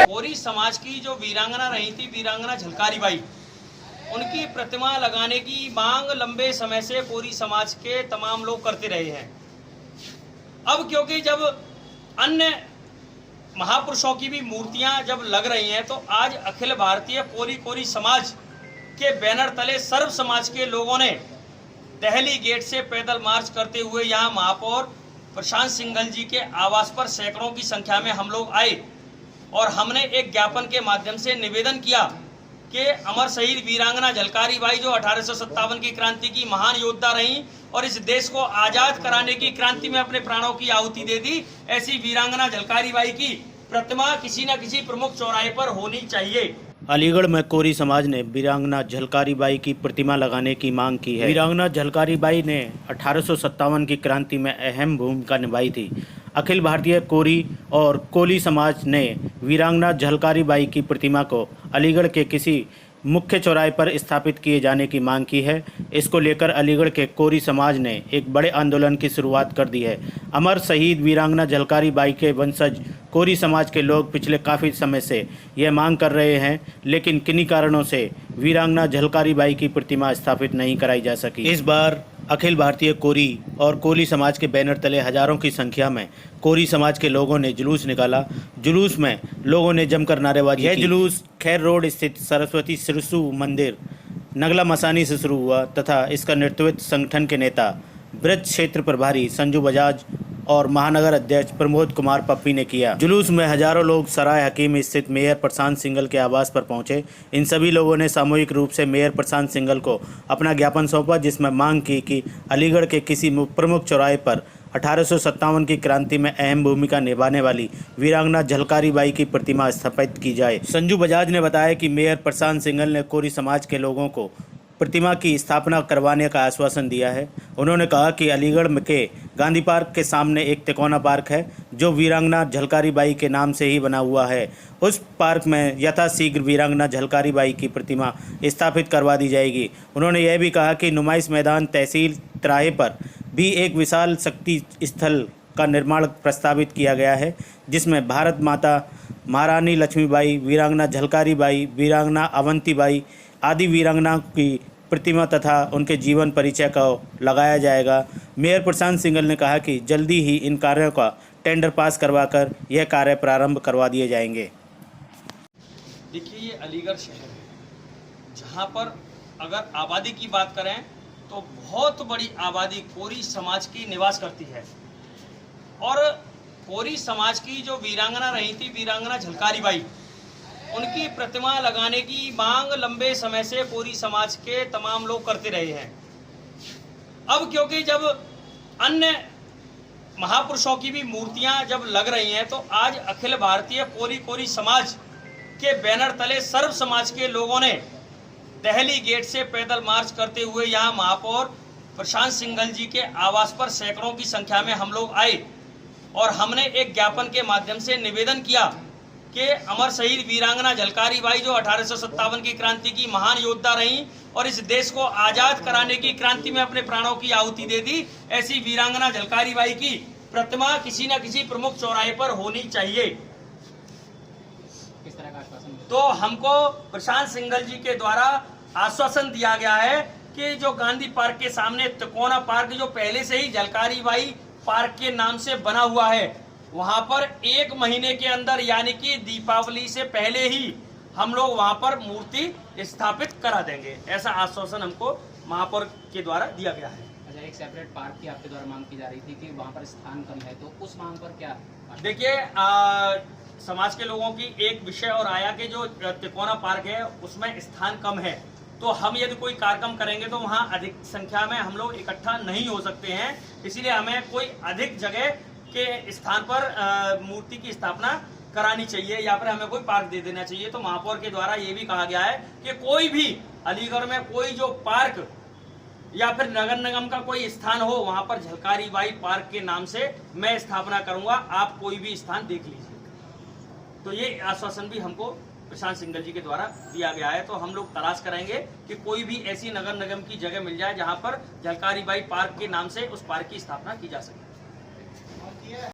कोरी समाज की जो वीरांगना रही थी, वीरांगना झलकारी बाई, उनकी प्रतिमा लगाने की मांग लंबे समय से कोरी समाज के तमाम लोग करते रहे हैं। अब क्योंकि जब अन्य महापुरुषों की भी मूर्तियां जब लग रही हैं, तो आज अखिल भारतीय कोरी समाज के बैनर तले सर्व समाज के लोगों ने दिल्ली गेट से पैदल मार्च करते हुए यहाँ महापौर प्रशांत सिंघल जी के आवास पर सैकड़ों की संख्या में हम लोग आए और हमने एक ज्ञापन के माध्यम से निवेदन किया कि अमर शहीद वीरांगना झलकारी बाई जो 1857 की क्रांति की महान योद्धा रही और इस देश को आजाद कराने की क्रांति में अपने प्राणों की आहुति दे दी, ऐसी वीरांगना झलकारी बाई की प्रतिमा किसी न किसी प्रमुख चौराहे पर होनी चाहिए। अलीगढ़ में कोरी समाज ने वीरांगना झलकारी बाई की प्रतिमा लगाने की मांग की है। वीरांगना झलकारी बाई ने 1857 की क्रांति में अहम भूमिका निभाई थी। अखिल भारतीय कोरी और कोली समाज ने वीरांगना झलकारी बाई की प्रतिमा को अलीगढ़ के किसी मुख्य चौराहे पर स्थापित किए जाने की मांग की है। इसको लेकर अलीगढ़ के कोरी समाज ने एक बड़े आंदोलन की शुरुआत कर दी है। अमर शहीद वीरांगना झलकारी बाई के वंशज कोरी समाज के लोग पिछले काफ़ी समय से यह मांग कर रहे हैं, लेकिन किन्हीं कारणों से वीरांगना झलकारी बाई की प्रतिमा स्थापित नहीं कराई जा सकी। इस बार अखिल भारतीय कोरी और कोली समाज के बैनर तले हजारों की संख्या में कोरी समाज के लोगों ने जुलूस निकाला। जुलूस में लोगों ने जमकर नारेबाजी की। यह जुलूस खैर रोड स्थित सरस्वती सिरसू मंदिर नगला मसानी से शुरू हुआ तथा इसका नेतृत्व संगठन के नेता ब्रज क्षेत्र प्रभारी संजू बजाज और महानगर अध्यक्ष प्रमोद कुमार पप्पी ने किया। जुलूस में हजारों लोग सराय हकीम स्थित मेयर प्रशांत सिंघल के आवास पर पहुंचे। इन सभी लोगों ने सामूहिक रूप से मेयर प्रशांत सिंघल को अपना ज्ञापन सौंपा, जिसमें मांग की कि अलीगढ़ के किसी प्रमुख चौराहे पर 1857 की क्रांति में अहम भूमिका निभाने वाली वीरांगना झलकारी बाई की प्रतिमा स्थापित की जाए। संजू बजाज ने बताया कि मेयर प्रशांत सिंघल ने कोरी समाज के लोगों को प्रतिमा की स्थापना करवाने का आश्वासन दिया है। उन्होंने कहा कि अलीगढ़ के गांधी पार्क के सामने एक तिकोना पार्क है जो वीरांगना झलकारी बाई के नाम से ही बना हुआ है। उस पार्क में यथाशीघ्र वीरांगना झलकारी बाई की प्रतिमा स्थापित करवा दी जाएगी। उन्होंने यह भी कहा कि नुमाइश मैदान तहसील तिराहे पर भी एक विशाल शक्ति स्थल का निर्माण प्रस्तावित किया गया है, जिसमें भारत माता, महारानी लक्ष्मीबाई, वीरांगना झलकारी बाई, वीरांगना अवंती बाई आदि वीरांगना की प्रतिमा तथा उनके जीवन परिचय को लगाया जाएगा। मेयर प्रशांत सिंघल ने कहा कि जल्दी ही इन कार्यों का टेंडर पास करवाकर यह कार्य प्रारंभ करवा दिए जाएंगे। देखिए, ये अलीगढ़ शहर है जहाँ पर अगर आबादी की बात करें तो बहुत बड़ी आबादी कोरी समाज की निवास करती है और कोरी समाज की जो वीरांगना रही थी, वीरांगना झलकारी बाई, उनकी प्रतिमा लगाने की मांग लंबे समय से कोरी समाज के तमाम लोग करते रहे हैं। अब क्योंकि जब अन्य महापुरुषों की भी मूर्तियां जब लग रही हैं, तो आज अखिल भारतीय कोरी समाज के बैनर तले सर्व समाज के लोगों ने दिल्ली गेट से पैदल मार्च करते हुए यहाँ महापौर प्रशांत सिंघल जी के आवास पर सैकड़ों की संख्या में हम लोग आए और हमने एक ज्ञापन के माध्यम से निवेदन किया कि अमर शहीद वीरांगना झलकारी बाई जो 1857 की क्रांति की महान योद्धा रही और इस देश को आजाद कराने की क्रांति में अपने प्राणों की आहुति दे दी, ऐसी वीरांगना झलकारी बाई की प्रतिमा किसी न किसी प्रमुख चौराहे पर होनी चाहिए। किस तरह का आश्वासन? तो हमको प्रशांत सिंघल जी के द्वारा आश्वासन दिया गया है कि जो गांधी पार्क के सामने तिकोना पार्क जो पहले से ही झलकारी बाई पार्क के नाम से बना हुआ है, वहां पर 1 महीने के अंदर यानी कि दीपावली से पहले ही हम लोग वहां पर मूर्ति स्थापित करा देंगे। ऐसा आश्वासन हमको महापौर के द्वारा दिया गया है। अच्छा, एक सेपरेट पार्क की आपके द्वारा मांग की जा रही थी कि वहां पर स्थान कम है, तो उस मांग पर क्या? देखिए, समाज के लोगों की एक विषय और आया कि जो तिकोना पार्क है उसमें स्थान कम है, तो हम यदि कोई कार्यक्रम करेंगे तो वहाँ अधिक संख्या में हम लोग इकट्ठा नहीं हो सकते हैं, इसीलिए हमें कोई अधिक जगह के स्थान पर मूर्ति की स्थापना करानी चाहिए या फिर हमें कोई पार्क दे देना चाहिए। तो महापौर के द्वारा ये भी कहा गया है कि कोई भी अलीगढ़ में कोई जो पार्क या फिर नगर निगम का कोई स्थान हो, वहां पर झलकारी बाई पार्क के नाम से मैं स्थापना करूंगा, आप कोई भी स्थान देख लीजिए। तो ये आश्वासन भी हमको प्रशांत सिंघल जी के द्वारा दिया गया है। तो हम लोग तलाश करेंगे कि कोई भी ऐसी नगर निगम की जगह मिल जाए जहां पर झलकारी बाई पार्क के नाम से उस पार्क की स्थापना की जा सके।